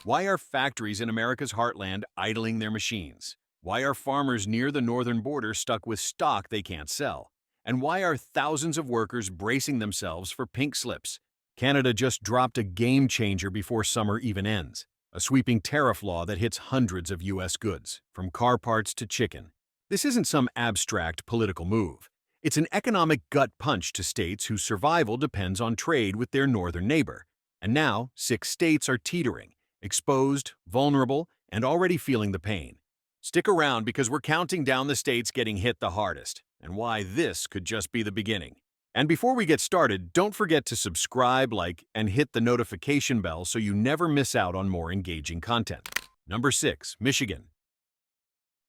Why are factories in America's heartland idling their machines? Why are farmers near the northern border stuck with stock they can't sell? And why are thousands of workers bracing themselves for pink slips? Canada just dropped a game changer before summer even ends, a sweeping tariff law that hits hundreds of U.S. goods, from car parts to chicken. This isn't some abstract political move. It's an economic gut punch to states whose survival depends on trade with their northern neighbor. And now, 6 states are teetering, exposed, vulnerable, and already feeling the pain. Stick around because we're counting down the states getting hit the hardest, and why this could just be the beginning. And before we get started, don't forget to subscribe, like, and hit the notification bell so you never miss out on more engaging content. Number 6. Michigan.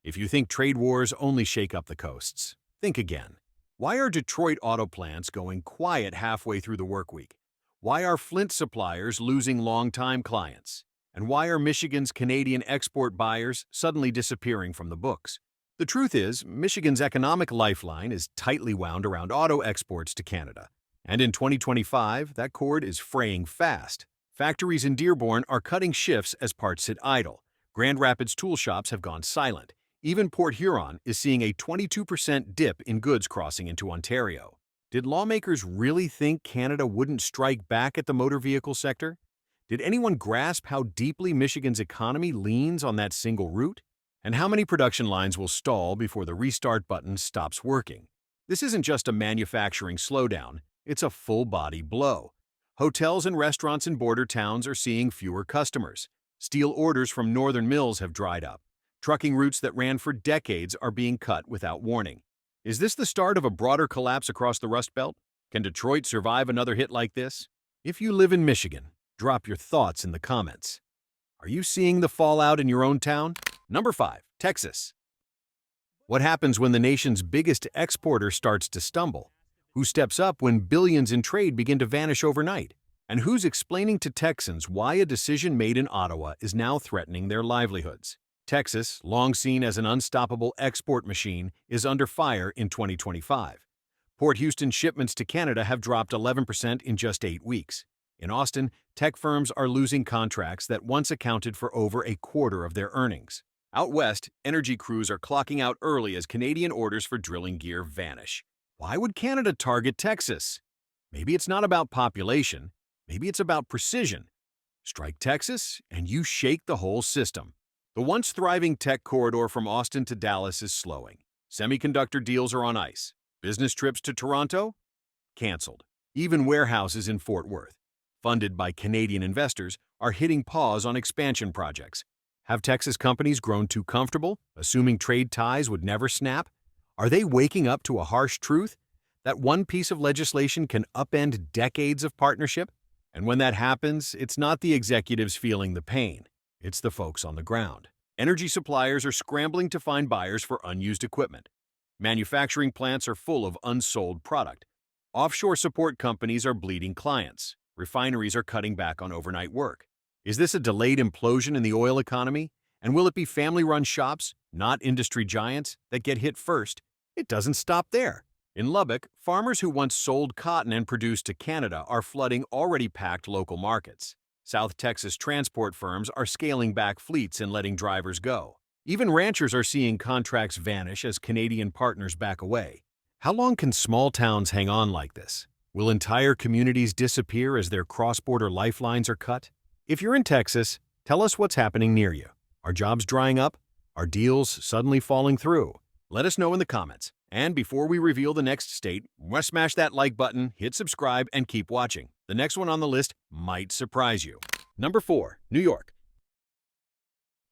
If you think trade wars only shake up the coasts, think again. Why are Detroit auto plants going quiet halfway through the work week? Why are Flint suppliers losing long-time clients? And why are Michigan's Canadian export buyers suddenly disappearing from the books? The truth is, Michigan's economic lifeline is tightly wound around auto exports to Canada. And in 2025, that cord is fraying fast. Factories in Dearborn are cutting shifts as parts sit idle. Grand Rapids tool shops have gone silent. Even Port Huron is seeing a 22% dip in goods crossing into Ontario. Did lawmakers really think Canada wouldn't strike back at the motor vehicle sector? Did anyone grasp how deeply Michigan's economy leans on that single route? And how many production lines will stall before the restart button stops working? This isn't just a manufacturing slowdown, it's a full-body blow. Hotels and restaurants in border towns are seeing fewer customers. Steel orders from northern mills have dried up. Trucking routes that ran for decades are being cut without warning. Is this the start of a broader collapse across the Rust Belt? Can Detroit survive another hit like this? If you live in Michigan, drop your thoughts in the comments. Are you seeing the fallout in your own town? Number 5. Texas. What happens when the nation's biggest exporter starts to stumble? Who steps up when billions in trade begin to vanish overnight? And who's explaining to Texans why a decision made in Ottawa is now threatening their livelihoods? Texas, long seen as an unstoppable export machine, is under fire in 2025. Port Houston shipments to Canada have dropped 11% in just 8 weeks. In Austin, tech firms are losing contracts that once accounted for over a quarter of their earnings. Out west, energy crews are clocking out early as Canadian orders for drilling gear vanish. Why would Canada target Texas? Maybe it's not about population, maybe it's about precision. Strike Texas, and you shake the whole system. The once thriving tech corridor from Austin to Dallas is slowing. Semiconductor deals are on ice. Business trips to Toronto? Canceled. Even warehouses in Fort Worth, funded by Canadian investors, are hitting pause on expansion projects. Have Texas companies grown too comfortable, assuming trade ties would never snap? Are they waking up to a harsh truth? That one piece of legislation can upend decades of partnership? And when that happens, it's not the executives feeling the pain. It's the folks on the ground. Energy suppliers are scrambling to find buyers for unused equipment. Manufacturing plants are full of unsold product. Offshore support companies are bleeding clients. Refineries are cutting back on overnight work. Is this a delayed implosion in the oil economy? And will it be family-run shops, not industry giants, that get hit first? It doesn't stop there. In Lubbock, farmers who once sold cotton and produced to Canada are flooding already packed local markets. South Texas transport firms are scaling back fleets and letting drivers go. Even ranchers are seeing contracts vanish as Canadian partners back away. How long can small towns hang on like this? Will entire communities disappear as their cross-border lifelines are cut? If you're in Texas, tell us what's happening near you. Are jobs drying up? Are deals suddenly falling through? Let us know in the comments. And before we reveal the next state, smash that like button, hit subscribe, and keep watching. The next one on the list might surprise you. Number 4. New York.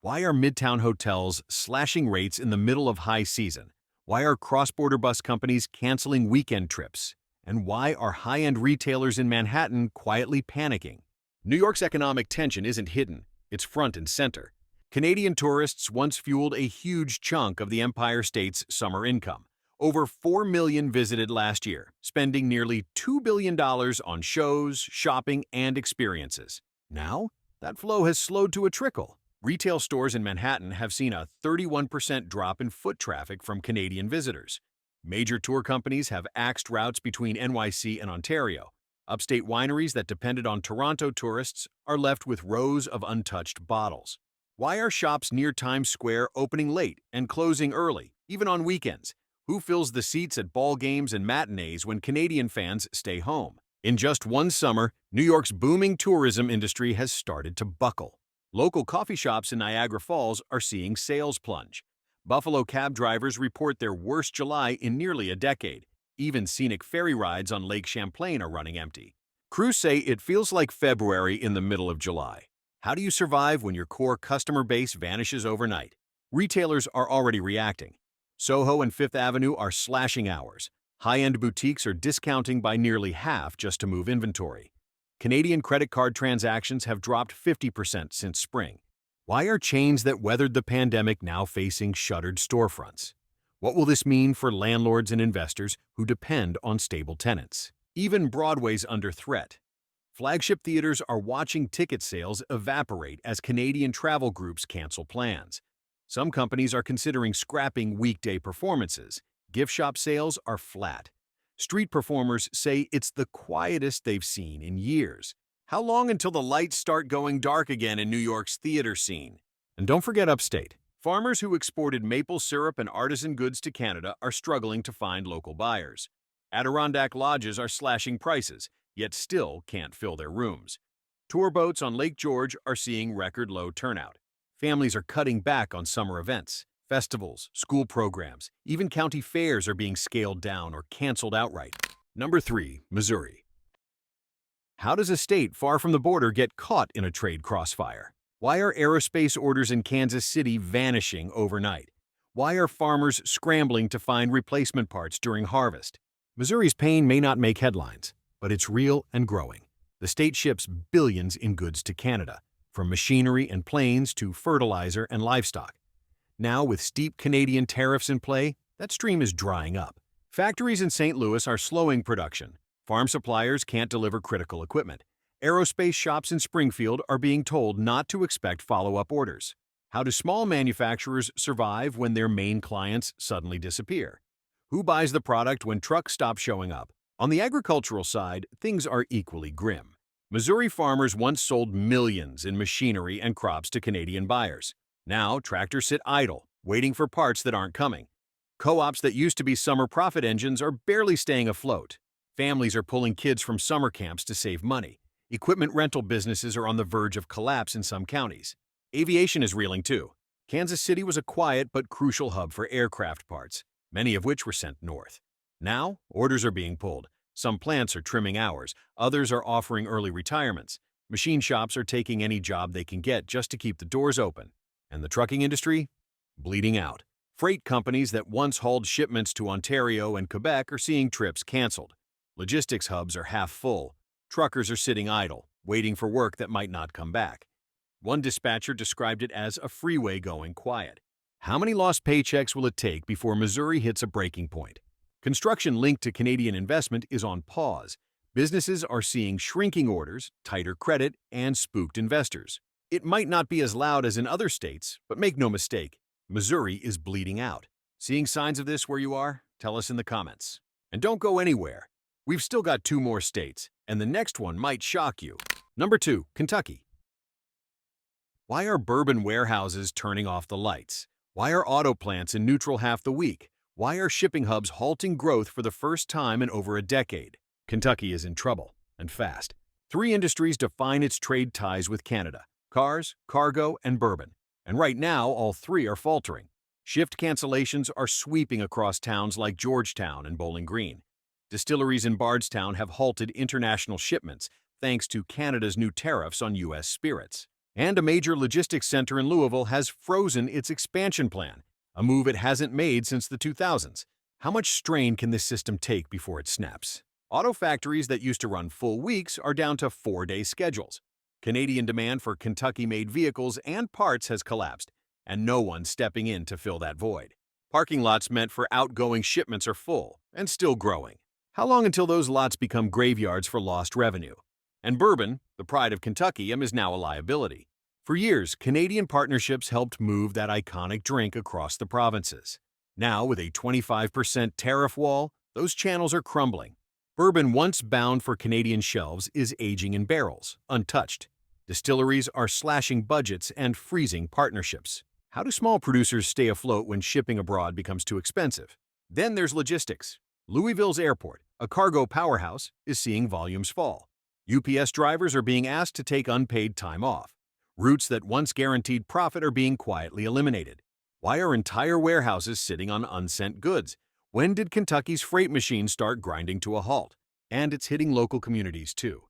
Why are midtown hotels slashing rates in the middle of high season? Why are cross-border bus companies canceling weekend trips? And why are high-end retailers in Manhattan quietly panicking? New York's economic tension isn't hidden, it's front and center. Canadian tourists once fueled a huge chunk of the Empire State's summer income. Over 4 million visited last year, spending nearly $2 billion on shows, shopping, and experiences. Now, that flow has slowed to a trickle. Retail stores in Manhattan have seen a 31% drop in foot traffic from Canadian visitors. Major tour companies have axed routes between NYC and Ontario. Upstate wineries that depended on Toronto tourists are left with rows of untouched bottles. Why are shops near Times Square opening late and closing early, even on weekends? Who fills the seats at ball games and matinees when Canadian fans stay home? In just one summer, New York's booming tourism industry has started to buckle. Local coffee shops in Niagara Falls are seeing sales plunge. Buffalo cab drivers report their worst July in nearly a decade. Even scenic ferry rides on Lake Champlain are running empty. Crews say it feels like February in the middle of July. How do you survive when your core customer base vanishes overnight? Retailers are already reacting. Soho and Fifth Avenue are slashing hours. High-end boutiques are discounting by nearly half just to move inventory. Canadian credit card transactions have dropped 50% since spring. Why are chains that weathered the pandemic now facing shuttered storefronts? What will this mean for landlords and investors who depend on stable tenants? Even Broadway's under threat. Flagship theaters are watching ticket sales evaporate as Canadian travel groups cancel plans. Some companies are considering scrapping weekday performances. Gift shop sales are flat. Street performers say it's the quietest they've seen in years. How long until the lights start going dark again in New York's theater scene? And don't forget upstate. Farmers who exported maple syrup and artisan goods to Canada are struggling to find local buyers. Adirondack lodges are slashing prices, yet still can't fill their rooms. Tour boats on Lake George are seeing record low turnout. Families are cutting back on summer events. Festivals, school programs, even county fairs are being scaled down or canceled outright. Number 3. Missouri. How does a state far from the border get caught in a trade crossfire? Why are aerospace orders in Kansas City vanishing overnight? Why are farmers scrambling to find replacement parts during harvest? Missouri's pain may not make headlines, but it's real and growing. The state ships billions in goods to Canada, from machinery and planes to fertilizer and livestock. Now, with steep Canadian tariffs in play, that stream is drying up. Factories in St. Louis are slowing production. Farm suppliers can't deliver critical equipment. Aerospace shops in Springfield are being told not to expect follow-up orders. How do small manufacturers survive when their main clients suddenly disappear? Who buys the product when trucks stop showing up? On the agricultural side, things are equally grim. Missouri farmers once sold millions in machinery and crops to Canadian buyers. Now, tractors sit idle, waiting for parts that aren't coming. Co-ops that used to be summer profit engines are barely staying afloat. Families are pulling kids from summer camps to save money. Equipment rental businesses are on the verge of collapse in some counties. Aviation is reeling too. Kansas City was a quiet but crucial hub for aircraft parts, many of which were sent north. Now, orders are being pulled. Some plants are trimming hours, others are offering early retirements. Machine shops are taking any job they can get just to keep the doors open. And the trucking industry? Bleeding out. Freight companies that once hauled shipments to Ontario and Quebec are seeing trips canceled. Logistics hubs are half full. Truckers are sitting idle, waiting for work that might not come back. One dispatcher described it as a freeway going quiet. How many lost paychecks will it take before Missouri hits a breaking point? Construction linked to Canadian investment is on pause. Businesses are seeing shrinking orders, tighter credit, and spooked investors. It might not be as loud as in other states, but make no mistake, Missouri is bleeding out. Seeing signs of this where you are? Tell us in the comments. And don't go anywhere. We've still got 2 more states, and the next one might shock you. Number 2, Kentucky. Why are bourbon warehouses turning off the lights? Why are auto plants in neutral half the week? Why are shipping hubs halting growth for the first time in over a decade? Kentucky is in trouble, and fast. 3 industries define its trade ties with Canada: cars, cargo, and bourbon. And right now, all 3 are faltering. Shift cancellations are sweeping across towns like Georgetown and Bowling Green. Distilleries in Bardstown have halted international shipments thanks to Canada's new tariffs on U.S. spirits. And a major logistics center in Louisville has frozen its expansion plan, a move it hasn't made since the 2000s. How much strain can this system take before it snaps? Auto factories that used to run full weeks are down to 4-day schedules. Canadian demand for Kentucky-made vehicles and parts has collapsed, and no one's stepping in to fill that void. Parking lots meant for outgoing shipments are full and still growing. How long until those lots become graveyards for lost revenue? And bourbon, the pride of Kentucky, is now a liability. For years, Canadian partnerships helped move that iconic drink across the provinces. Now, with a 25% tariff wall, those channels are crumbling. Bourbon once bound for Canadian shelves is aging in barrels, untouched. Distilleries are slashing budgets and freezing partnerships. How do small producers stay afloat when shipping abroad becomes too expensive? Then there's logistics. Louisville's airport, a cargo powerhouse, is seeing volumes fall. UPS drivers are being asked to take unpaid time off. Routes that once guaranteed profit are being quietly eliminated. Why are entire warehouses sitting on unsent goods? When did Kentucky's freight machine start grinding to a halt? And it's hitting local communities, too.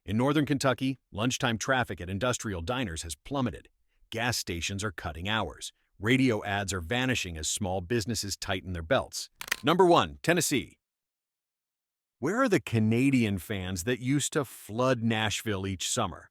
In northern Kentucky, lunchtime traffic at industrial diners has plummeted. Gas stations are cutting hours. Radio ads are vanishing as small businesses tighten their belts. Number 1, Tennessee. Where are the Canadian fans that used to flood Nashville each summer?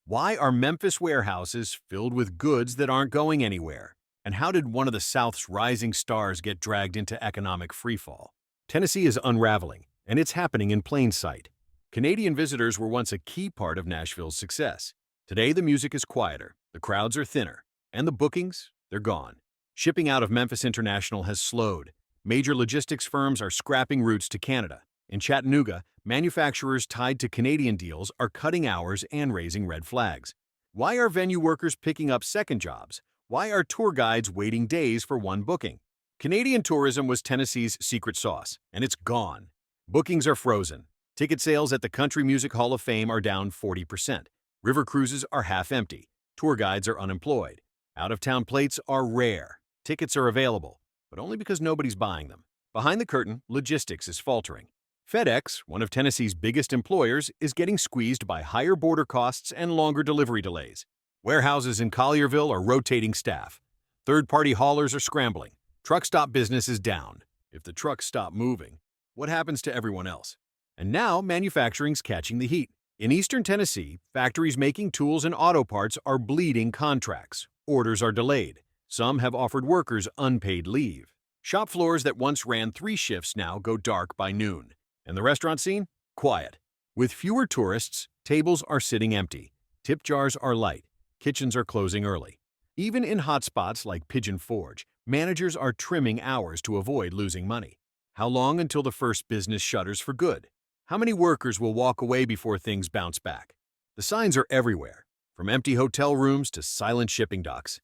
Why are Memphis warehouses filled with goods that aren't going anywhere? And how did one of the South's rising stars get dragged into economic freefall? Tennessee is unraveling, and it's happening in plain sight. Canadian visitors were once a key part of Nashville's success. Today, the music is quieter, the crowds are thinner, and the bookings, they're gone. Shipping out of Memphis International has slowed. Major logistics firms are scrapping routes to Canada. In Chattanooga, manufacturers tied to Canadian deals are cutting hours and raising red flags. Why are venue workers picking up second jobs? Why are tour guides waiting days for one booking? Canadian tourism was Tennessee's secret sauce, and it's gone. Bookings are frozen. Ticket sales at the Country Music Hall of Fame are down 40%. River cruises are half empty. Tour guides are unemployed. Out-of-town plates are rare. Tickets are available, but only because nobody's buying them. Behind the curtain, logistics is faltering. FedEx, one of Tennessee's biggest employers, is getting squeezed by higher border costs and longer delivery delays. Warehouses in Collierville are rotating staff. Third-party haulers are scrambling. Truck stop business is down. If the trucks stop moving, what happens to everyone else? And now manufacturing's catching the heat. In eastern Tennessee, factories making tools and auto parts are bleeding contracts. Orders are delayed. Some have offered workers unpaid leave. Shop floors that once ran 3 shifts now go dark by noon. And the restaurant scene? Quiet. With fewer tourists, tables are sitting empty. Tip jars are light. Kitchens are closing early. Even in hotspots like Pigeon Forge, managers are trimming hours to avoid losing money. How long until the first business shutters for good? How many workers will walk away before things bounce back? The signs are everywhere, from empty hotel rooms to silent shipping docks.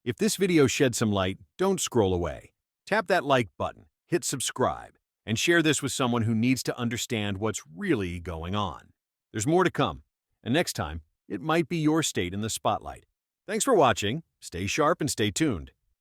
If this video shed some light, don't scroll away. Tap that like button, hit subscribe, and share this with someone who needs to understand what's really going on. There's more to come, and next time, it might be your state in the spotlight. Thanks for watching, stay sharp and stay tuned.